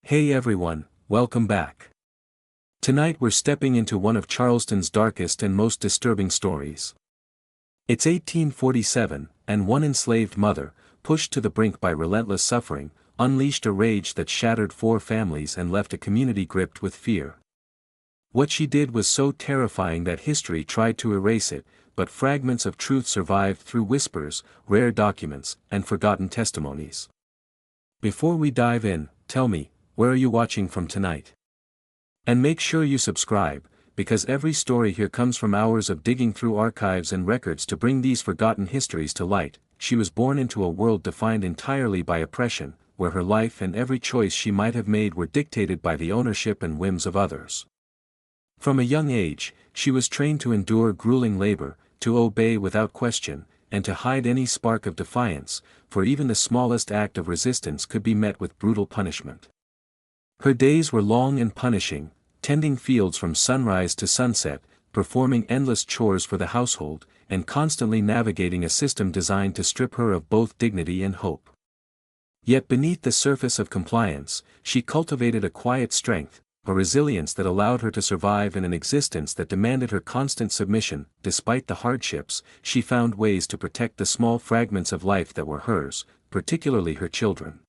Hey everyone, welcome back. Tonight we're stepping into one of Charleston's darkest and most disturbing stories. It's 1847, and one enslaved mother, pushed to the brink by relentless suffering, unleashed a rage that shattered 4 families and left a community gripped with fear. What she did was so terrifying that history tried to erase it, but fragments of truth survived through whispers, rare documents, and forgotten testimonies. Before we dive in, tell me, where are you watching from tonight? And make sure you subscribe, because every story here comes from hours of digging through archives and records to bring these forgotten histories to light. She was born into a world defined entirely by oppression, where her life and every choice she might have made were dictated by the ownership and whims of others. From a young age, she was trained to endure grueling labor, to obey without question, and to hide any spark of defiance, for even the smallest act of resistance could be met with brutal punishment. Her days were long and punishing, tending fields from sunrise to sunset, performing endless chores for the household, and constantly navigating a system designed to strip her of both dignity and hope. Yet beneath the surface of compliance, she cultivated a quiet strength, a resilience that allowed her to survive in an existence that demanded her constant submission. Despite the hardships, she found ways to protect the small fragments of life that were hers, particularly her children.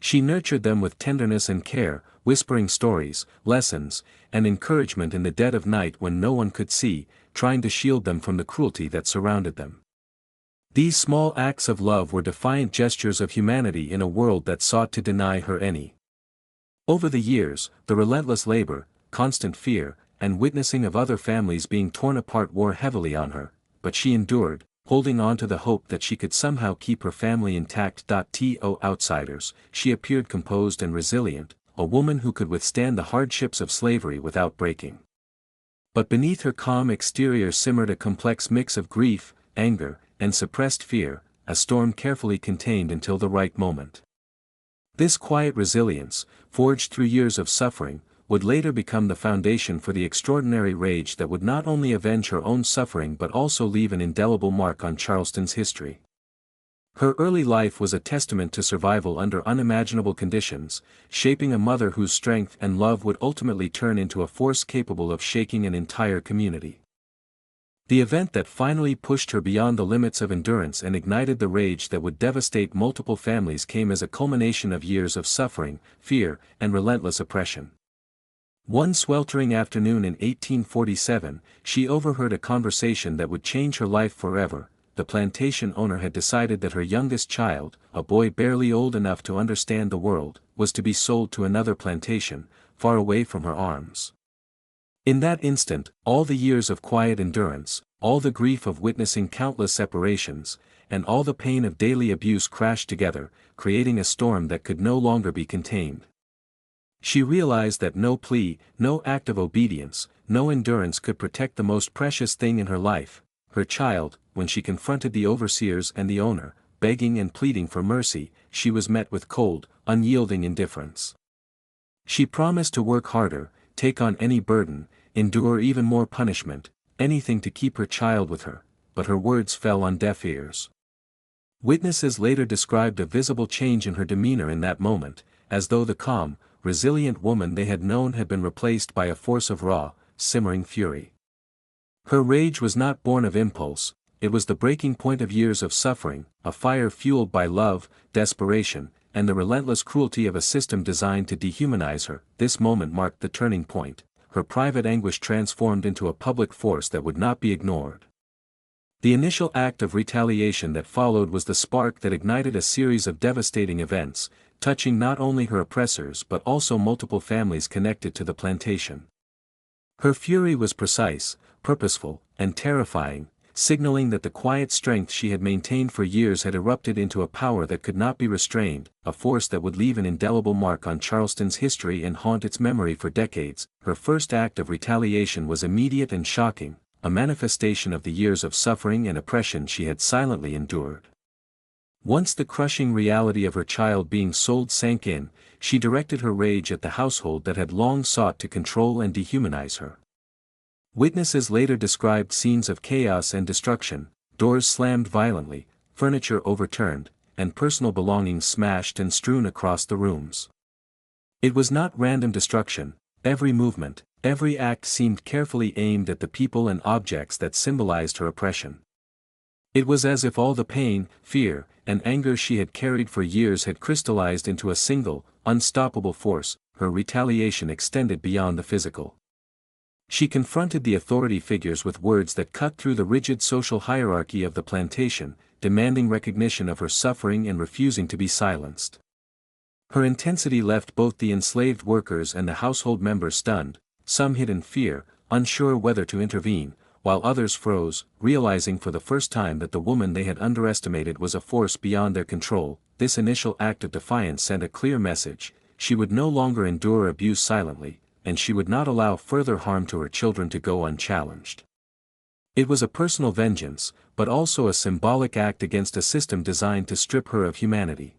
She nurtured them with tenderness and care, whispering stories, lessons, and encouragement in the dead of night when no one could see, trying to shield them from the cruelty that surrounded them. These small acts of love were defiant gestures of humanity in a world that sought to deny her any. Over the years, the relentless labor, constant fear, and witnessing of other families being torn apart wore heavily on her, but she endured, holding on to the hope that she could somehow keep her family intact. To outsiders, she appeared composed and resilient, a woman who could withstand the hardships of slavery without breaking. But beneath her calm exterior simmered a complex mix of grief, anger, and suppressed fear, a storm carefully contained until the right moment. This quiet resilience, forged through years of suffering, would later become the foundation for the extraordinary rage that would not only avenge her own suffering but also leave an indelible mark on Charleston's history. Her early life was a testament to survival under unimaginable conditions, shaping a mother whose strength and love would ultimately turn into a force capable of shaking an entire community. The event that finally pushed her beyond the limits of endurance and ignited the rage that would devastate multiple families came as a culmination of years of suffering, fear, and relentless oppression. One sweltering afternoon in 1847, she overheard a conversation that would change her life forever. The plantation owner had decided that her youngest child, a boy barely old enough to understand the world, was to be sold to another plantation, far away from her arms. In that instant, all the years of quiet endurance, all the grief of witnessing countless separations, and all the pain of daily abuse crashed together, creating a storm that could no longer be contained. She realized that no plea, no act of obedience, no endurance could protect the most precious thing in her life, her child. When she confronted the overseers and the owner, begging and pleading for mercy, she was met with cold, unyielding indifference. She promised to work harder, take on any burden, endure even more punishment, anything to keep her child with her, but her words fell on deaf ears. Witnesses later described a visible change in her demeanor in that moment, as though the calm, resilient woman they had known had been replaced by a force of raw, simmering fury. Her rage was not born of impulse, it was the breaking point of years of suffering, a fire fueled by love, desperation, and the relentless cruelty of a system designed to dehumanize her. This moment marked the turning point, her private anguish transformed into a public force that would not be ignored. The initial act of retaliation that followed was the spark that ignited a series of devastating events, touching not only her oppressors but also multiple families connected to the plantation. Her fury was precise, purposeful, and terrifying, signaling that the quiet strength she had maintained for years had erupted into a power that could not be restrained, a force that would leave an indelible mark on Charleston's history and haunt its memory for decades. Her first act of retaliation was immediate and shocking, a manifestation of the years of suffering and oppression she had silently endured. Once the crushing reality of her child being sold sank in, she directed her rage at the household that had long sought to control and dehumanize her. Witnesses later described scenes of chaos and destruction, doors slammed violently, furniture overturned, and personal belongings smashed and strewn across the rooms. It was not random destruction. Every movement, every act seemed carefully aimed at the people and objects that symbolized her oppression. It was as if all the pain, fear, and anger she had carried for years had crystallized into a single, unstoppable force. Her retaliation extended beyond the physical. She confronted the authority figures with words that cut through the rigid social hierarchy of the plantation, demanding recognition of her suffering and refusing to be silenced. Her intensity left both the enslaved workers and the household members stunned, some hid in fear, unsure whether to intervene, while others froze, realizing for the first time that the woman they had underestimated was a force beyond their control. This initial act of defiance sent a clear message: she would no longer endure abuse silently, and she would not allow further harm to her children to go unchallenged. It was a personal vengeance, but also a symbolic act against a system designed to strip her of humanity.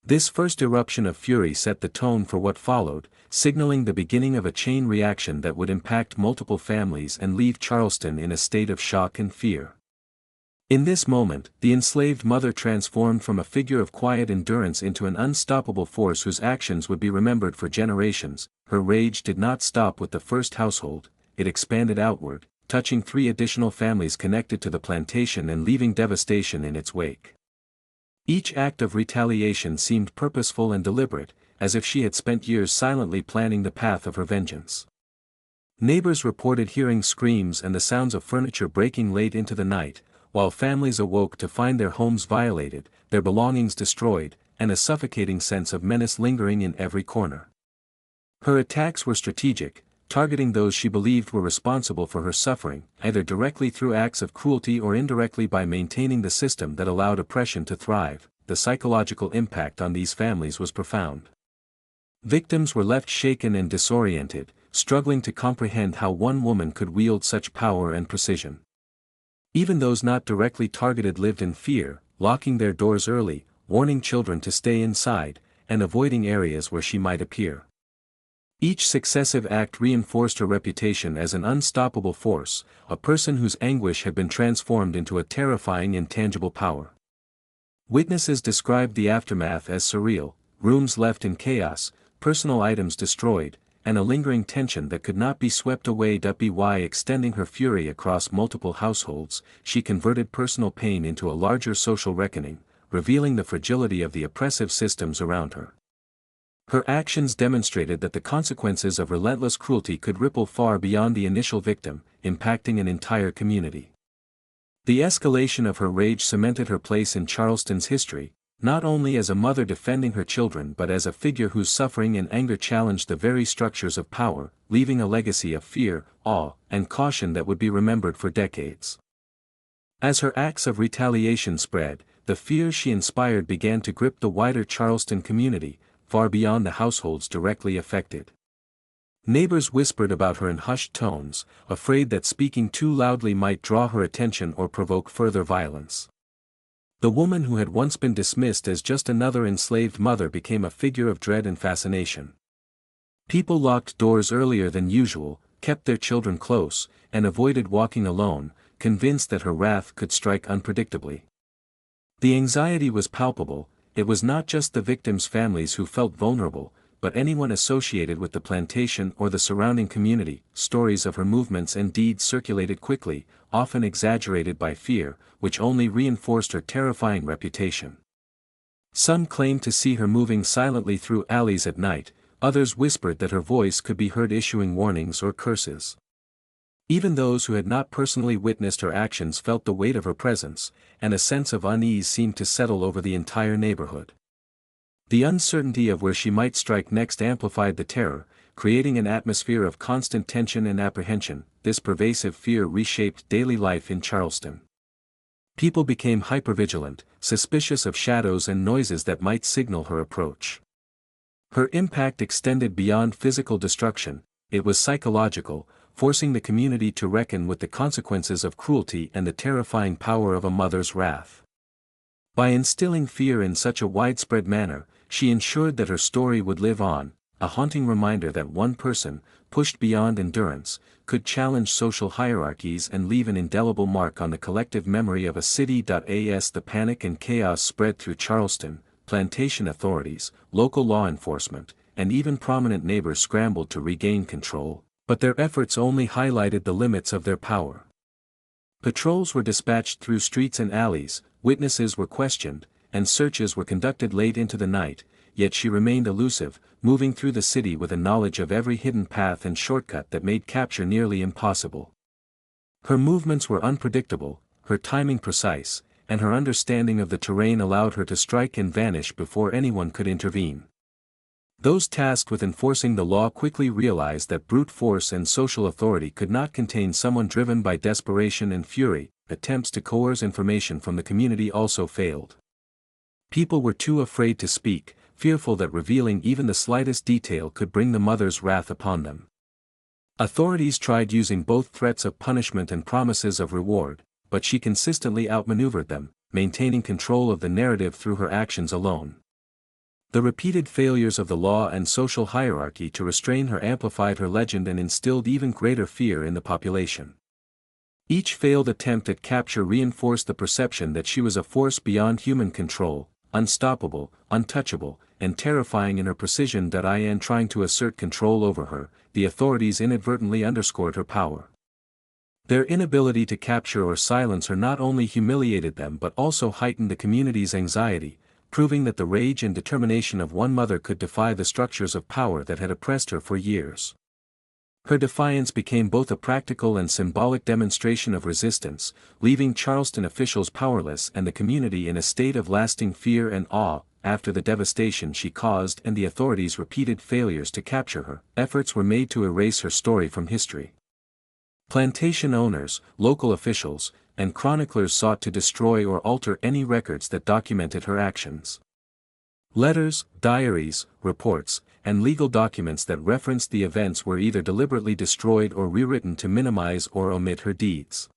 This first eruption of fury set the tone for what followed, signaling the beginning of a chain reaction that would impact multiple families and leave Charleston in a state of shock and fear. In this moment, the enslaved mother transformed from a figure of quiet endurance into an unstoppable force whose actions would be remembered for generations. Her rage did not stop with the first household, it expanded outward, touching 3 additional families connected to the plantation and leaving devastation in its wake. Each act of retaliation seemed purposeful and deliberate, as if she had spent years silently planning the path of her vengeance. Neighbors reported hearing screams and the sounds of furniture breaking late into the night, while families awoke to find their homes violated, their belongings destroyed, and a suffocating sense of menace lingering in every corner. Her attacks were strategic, targeting those she believed were responsible for her suffering, either directly through acts of cruelty or indirectly by maintaining the system that allowed oppression to thrive. The psychological impact on these families was profound. Victims were left shaken and disoriented, struggling to comprehend how one woman could wield such power and precision. Even those not directly targeted lived in fear, locking their doors early, warning children to stay inside, and avoiding areas where she might appear. Each successive act reinforced her reputation as an unstoppable force, a person whose anguish had been transformed into a terrifying intangible power. Witnesses described the aftermath as surreal: rooms left in chaos, personal items destroyed, and a lingering tension that could not be swept away. By extending her fury across multiple households, she converted personal pain into a larger social reckoning, revealing the fragility of the oppressive systems around her. Her actions demonstrated that the consequences of relentless cruelty could ripple far beyond the initial victim, impacting an entire community. The escalation of her rage cemented her place in Charleston's history, not only as a mother defending her children but as a figure whose suffering and anger challenged the very structures of power, leaving a legacy of fear, awe, and caution that would be remembered for decades. As her acts of retaliation spread, the fear she inspired began to grip the wider Charleston community, far beyond the households directly affected. Neighbors whispered about her in hushed tones, afraid that speaking too loudly might draw her attention or provoke further violence. The woman who had once been dismissed as just another enslaved mother became a figure of dread and fascination. People locked doors earlier than usual, kept their children close, and avoided walking alone, convinced that her wrath could strike unpredictably. The anxiety was palpable. It was not just the victims' families who felt vulnerable, but anyone associated with the plantation or the surrounding community. Stories of her movements and deeds circulated quickly, often exaggerated by fear, which only reinforced her terrifying reputation. Some claimed to see her moving silently through alleys at night, others whispered that her voice could be heard issuing warnings or curses. Even those who had not personally witnessed her actions felt the weight of her presence, and a sense of unease seemed to settle over the entire neighborhood. The uncertainty of where she might strike next amplified the terror, creating an atmosphere of constant tension and apprehension. This pervasive fear reshaped daily life in Charleston. People became hypervigilant, suspicious of shadows and noises that might signal her approach. Her impact extended beyond physical destruction; it was psychological, forcing the community to reckon with the consequences of cruelty and the terrifying power of a mother's wrath. By instilling fear in such a widespread manner, she ensured that her story would live on, a haunting reminder that one person, pushed beyond endurance, could challenge social hierarchies and leave an indelible mark on the collective memory of a city. As the panic and chaos spread through Charleston, plantation authorities, local law enforcement, and even prominent neighbors scrambled to regain control, but their efforts only highlighted the limits of their power. Patrols were dispatched through streets and alleys, witnesses were questioned, and searches were conducted late into the night, yet she remained elusive, moving through the city with a knowledge of every hidden path and shortcut that made capture nearly impossible. Her movements were unpredictable, her timing precise, and her understanding of the terrain allowed her to strike and vanish before anyone could intervene. Those tasked with enforcing the law quickly realized that brute force and social authority could not contain someone driven by desperation and fury. Attempts to coerce information from the community also failed. People were too afraid to speak, fearful that revealing even the slightest detail could bring the mother's wrath upon them. Authorities tried using both threats of punishment and promises of reward, but she consistently outmaneuvered them, maintaining control of the narrative through her actions alone. The repeated failures of the law and social hierarchy to restrain her amplified her legend and instilled even greater fear in the population. Each failed attempt at capture reinforced the perception that she was a force beyond human control, unstoppable, untouchable, and terrifying in her precision. In trying to assert control over her, the authorities inadvertently underscored her power. Their inability to capture or silence her not only humiliated them but also heightened the community's anxiety, proving that the rage and determination of one mother could defy the structures of power that had oppressed her for years. Her defiance became both a practical and symbolic demonstration of resistance, leaving Charleston officials powerless and the community in a state of lasting fear and awe. After the devastation she caused and the authorities' repeated failures to capture her, efforts were made to erase her story from history. Plantation owners, local officials, and chroniclers sought to destroy or alter any records that documented her actions. Letters, diaries, reports, and legal documents that referenced the events were either deliberately destroyed or rewritten to minimize or omit her deeds.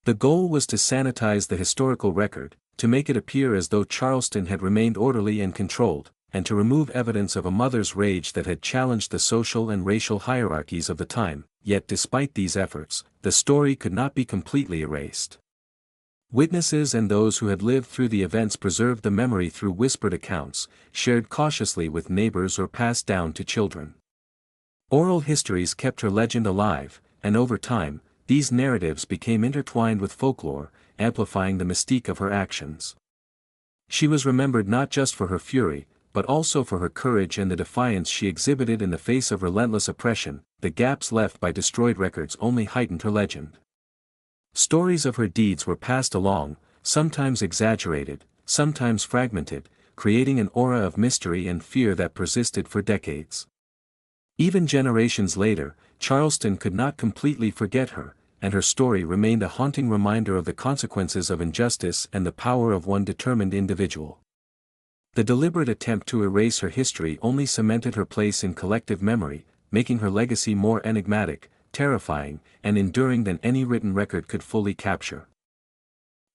The goal was to sanitize the historical record, to make it appear as though Charleston had remained orderly and controlled, and to remove evidence of a mother's rage that had challenged the social and racial hierarchies of the time. Yet despite these efforts, the story could not be completely erased. Witnesses and those who had lived through the events preserved the memory through whispered accounts, shared cautiously with neighbors or passed down to children. Oral histories kept her legend alive, and over time, these narratives became intertwined with folklore, amplifying the mystique of her actions. She was remembered not just for her fury, but also for her courage and the defiance she exhibited in the face of relentless oppression. The gaps left by destroyed records only heightened her legend. Stories of her deeds were passed along, sometimes exaggerated, sometimes fragmented, creating an aura of mystery and fear that persisted for decades. Even generations later, Charleston could not completely forget her, and her story remained a haunting reminder of the consequences of injustice and the power of one determined individual. The deliberate attempt to erase her history only cemented her place in collective memory, making her legacy more enigmatic, terrifying, and enduring than any written record could fully capture.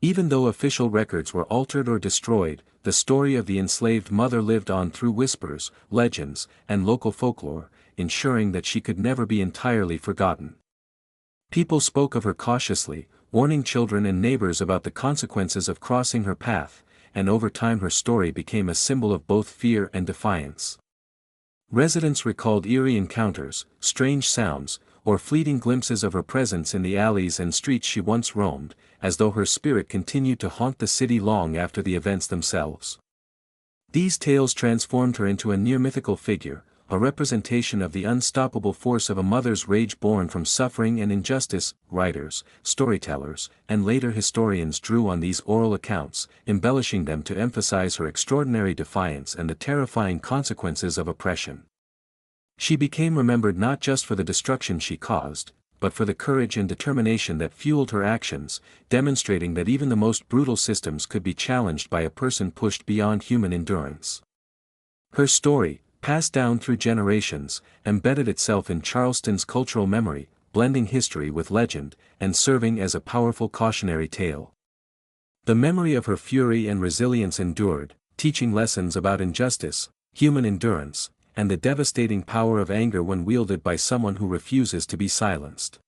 Even though official records were altered or destroyed, the story of the enslaved mother lived on through whispers, legends, and local folklore, ensuring that she could never be entirely forgotten. People spoke of her cautiously, warning children and neighbors about the consequences of crossing her path, and over time her story became a symbol of both fear and defiance. Residents recalled eerie encounters, strange sounds, or fleeting glimpses of her presence in the alleys and streets she once roamed, as though her spirit continued to haunt the city long after the events themselves. These tales transformed her into a near-mythical figure, a representation of the unstoppable force of a mother's rage born from suffering and injustice. Writers, storytellers, and later historians drew on these oral accounts, embellishing them to emphasize her extraordinary defiance and the terrifying consequences of oppression. She became remembered not just for the destruction she caused, but for the courage and determination that fueled her actions, demonstrating that even the most brutal systems could be challenged by a person pushed beyond human endurance. Her story, passed down through generations, embedded itself in Charleston's cultural memory, blending history with legend, and serving as a powerful cautionary tale. The memory of her fury and resilience endured, teaching lessons about injustice, human endurance, and the devastating power of anger when wielded by someone who refuses to be silenced.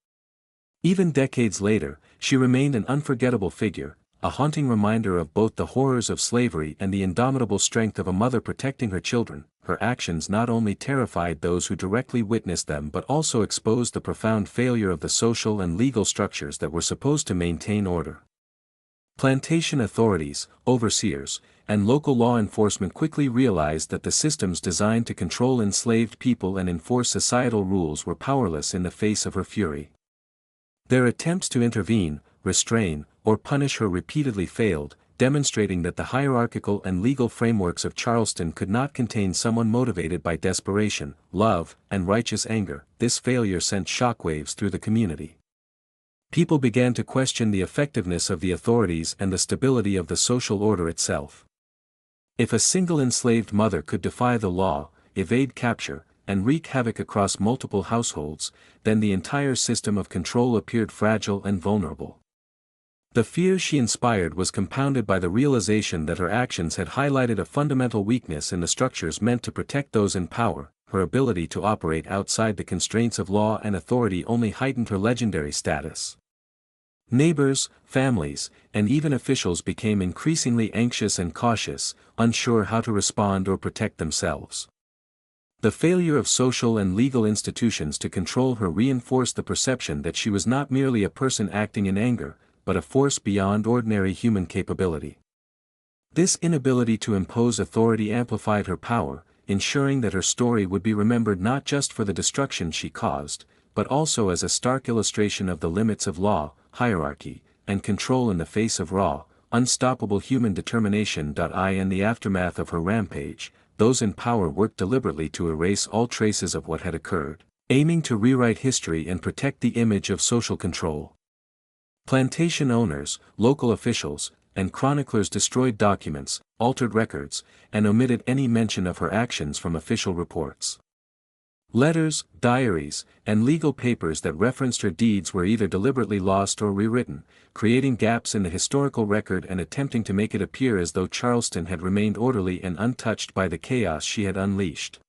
Even decades later, she remained an unforgettable figure, a haunting reminder of both the horrors of slavery and the indomitable strength of a mother protecting her children. Her actions not only terrified those who directly witnessed them but also exposed the profound failure of the social and legal structures that were supposed to maintain order. Plantation authorities, overseers, and local law enforcement quickly realized that the systems designed to control enslaved people and enforce societal rules were powerless in the face of her fury. Their attempts to intervene, restrain, or punish her repeatedly failed, demonstrating that the hierarchical and legal frameworks of Charleston could not contain someone motivated by desperation, love, and righteous anger. This failure sent shockwaves through the community. People began to question the effectiveness of the authorities and the stability of the social order itself. If a single enslaved mother could defy the law, evade capture, and wreak havoc across multiple households, then the entire system of control appeared fragile and vulnerable. The fear she inspired was compounded by the realization that her actions had highlighted a fundamental weakness in the structures meant to protect those in power. Her ability to operate outside the constraints of law and authority only heightened her legendary status. Neighbors, families, and even officials became increasingly anxious and cautious, unsure how to respond or protect themselves. The failure of social and legal institutions to control her reinforced the perception that she was not merely a person acting in anger, but a force beyond ordinary human capability. This inability to impose authority amplified her power, ensuring that her story would be remembered not just for the destruction she caused, but also as a stark illustration of the limits of law, hierarchy, and control in the face of raw, unstoppable human determination. In the aftermath of her rampage, those in power worked deliberately to erase all traces of what had occurred, aiming to rewrite history and protect the image of social control. Plantation owners, local officials, and chroniclers destroyed documents, altered records, and omitted any mention of her actions from official reports. Letters, diaries, and legal papers that referenced her deeds were either deliberately lost or rewritten, creating gaps in the historical record and attempting to make it appear as though Charleston had remained orderly and untouched by the chaos she had unleashed.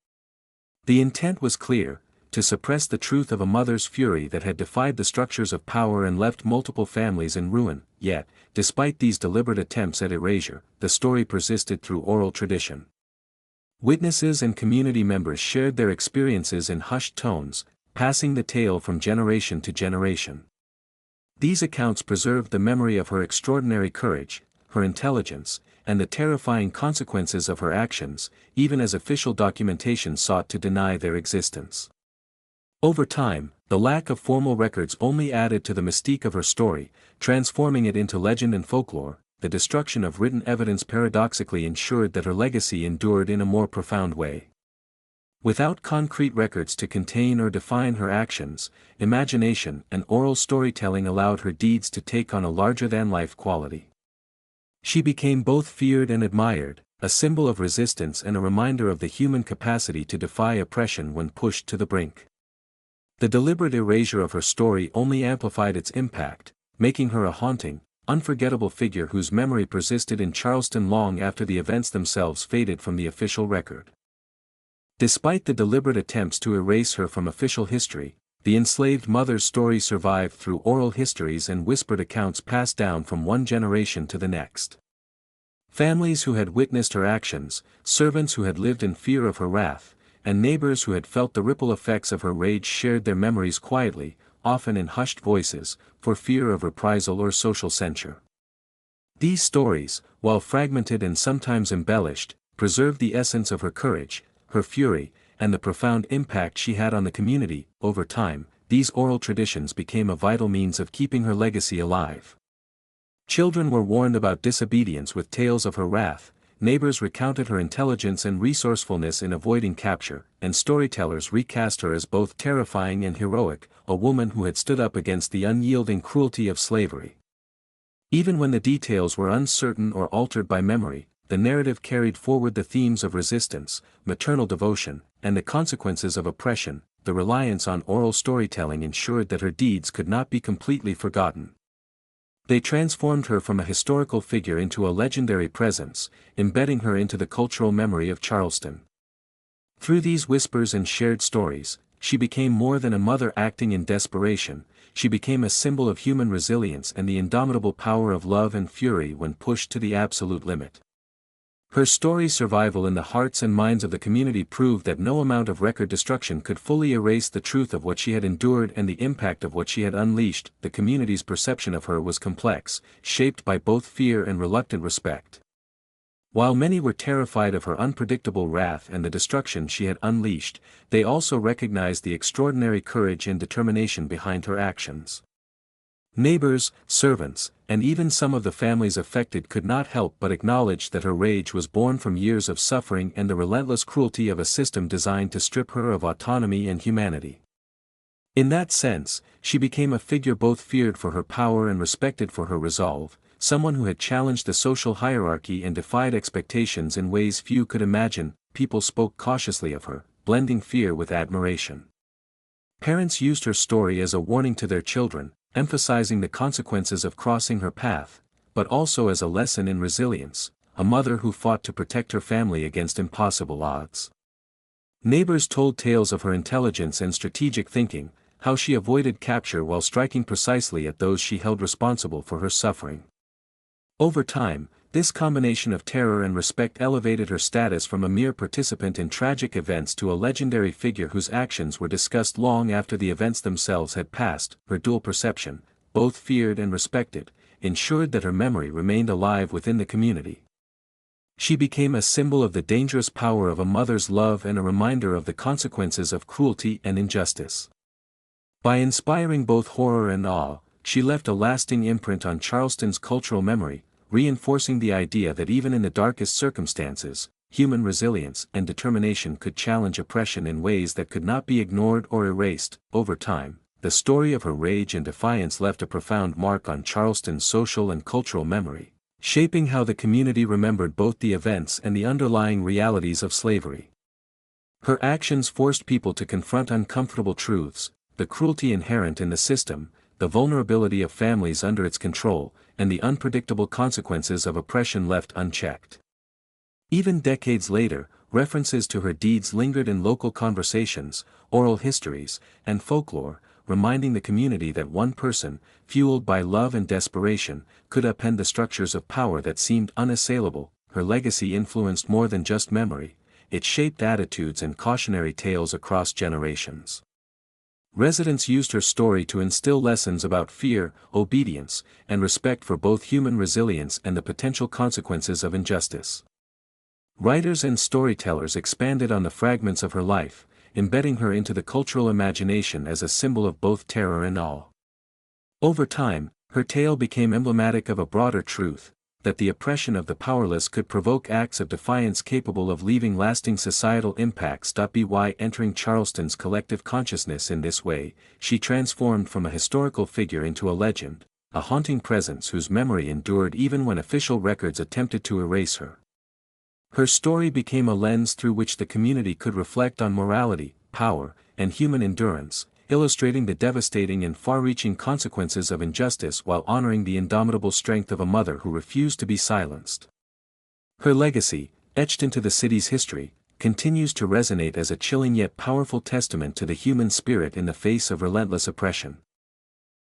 The intent was clear: to suppress the truth of a mother's fury that had defied the structures of power and left multiple families in ruin. Yet, despite these deliberate attempts at erasure, the story persisted through oral tradition. Witnesses and community members shared their experiences in hushed tones, passing the tale from generation to generation. These accounts preserved the memory of her extraordinary courage, her intelligence, and the terrifying consequences of her actions, even as official documentation sought to deny their existence. Over time, the lack of formal records only added to the mystique of her story, transforming it into legend and folklore. The destruction of written evidence paradoxically ensured that her legacy endured in a more profound way. Without concrete records to contain or define her actions, imagination and oral storytelling allowed her deeds to take on a larger-than-life quality. She became both feared and admired, a symbol of resistance and a reminder of the human capacity to defy oppression when pushed to the brink. The deliberate erasure of her story only amplified its impact, making her a haunting, unforgettable figure whose memory persisted in Charleston long after the events themselves faded from the official record. Despite the deliberate attempts to erase her from official history, the enslaved mother's story survived through oral histories and whispered accounts passed down from one generation to the next. Families who had witnessed her actions, servants who had lived in fear of her wrath, and neighbors who had felt the ripple effects of her rage shared their memories quietly, often in hushed voices, for fear of reprisal or social censure. These stories, while fragmented and sometimes embellished, preserved the essence of her courage, her fury, and the profound impact she had on the community. Over time, these oral traditions became a vital means of keeping her legacy alive. Children were warned about disobedience with tales of her wrath, neighbors recounted her intelligence and resourcefulness in avoiding capture, and storytellers recast her as both terrifying and heroic, a woman who had stood up against the unyielding cruelty of slavery. Even when the details were uncertain or altered by memory, the narrative carried forward the themes of resistance, maternal devotion, and the consequences of oppression. The reliance on oral storytelling ensured that her deeds could not be completely forgotten. They transformed her from a historical figure into a legendary presence, embedding her into the cultural memory of Charleston. Through these whispers and shared stories, she became more than a mother acting in desperation, she became a symbol of human resilience and the indomitable power of love and fury when pushed to the absolute limit. Her story's survival in the hearts and minds of the community proved that no amount of record destruction could fully erase the truth of what she had endured and the impact of what she had unleashed. The community's perception of her was complex, shaped by both fear and reluctant respect. While many were terrified of her unpredictable wrath and the destruction she had unleashed, they also recognized the extraordinary courage and determination behind her actions. Neighbors, servants, and even some of the families affected could not help but acknowledge that her rage was born from years of suffering and the relentless cruelty of a system designed to strip her of autonomy and humanity. In that sense, she became a figure both feared for her power and respected for her resolve, someone who had challenged the social hierarchy and defied expectations in ways few could imagine. People spoke cautiously of her, blending fear with admiration. Parents used her story as a warning to their children, emphasizing the consequences of crossing her path, but also as a lesson in resilience, a mother who fought to protect her family against impossible odds. Neighbors told tales of her intelligence and strategic thinking, how she avoided capture while striking precisely at those she held responsible for her suffering. Over time, this combination of terror and respect elevated her status from a mere participant in tragic events to a legendary figure whose actions were discussed long after the events themselves had passed. Her dual perception, both feared and respected, ensured that her memory remained alive within the community. She became a symbol of the dangerous power of a mother's love and a reminder of the consequences of cruelty and injustice. By inspiring both horror and awe, she left a lasting imprint on Charleston's cultural memory, reinforcing the idea that even in the darkest circumstances, human resilience and determination could challenge oppression in ways that could not be ignored or erased. Over time, the story of her rage and defiance left a profound mark on Charleston's social and cultural memory, shaping how the community remembered both the events and the underlying realities of slavery. Her actions forced people to confront uncomfortable truths, the cruelty inherent in the system, the vulnerability of families under its control, and the unpredictable consequences of oppression left unchecked. Even decades later, references to her deeds lingered in local conversations, oral histories, and folklore, reminding the community that one person, fueled by love and desperation, could upend the structures of power that seemed unassailable. Her legacy influenced more than just memory, it shaped attitudes and cautionary tales across generations. Residents used her story to instill lessons about fear, obedience, and respect for both human resilience and the potential consequences of injustice. Writers and storytellers expanded on the fragments of her life, embedding her into the cultural imagination as a symbol of both terror and awe. Over time, her tale became emblematic of a broader truth, that the oppression of the powerless could provoke acts of defiance capable of leaving lasting societal impacts. By entering Charleston's collective consciousness in this way, she transformed from a historical figure into a legend, a haunting presence whose memory endured even when official records attempted to erase her. Her story became a lens through which the community could reflect on morality, power, and human endurance, illustrating the devastating and far-reaching consequences of injustice while honoring the indomitable strength of a mother who refused to be silenced. Her legacy, etched into the city's history, continues to resonate as a chilling yet powerful testament to the human spirit in the face of relentless oppression.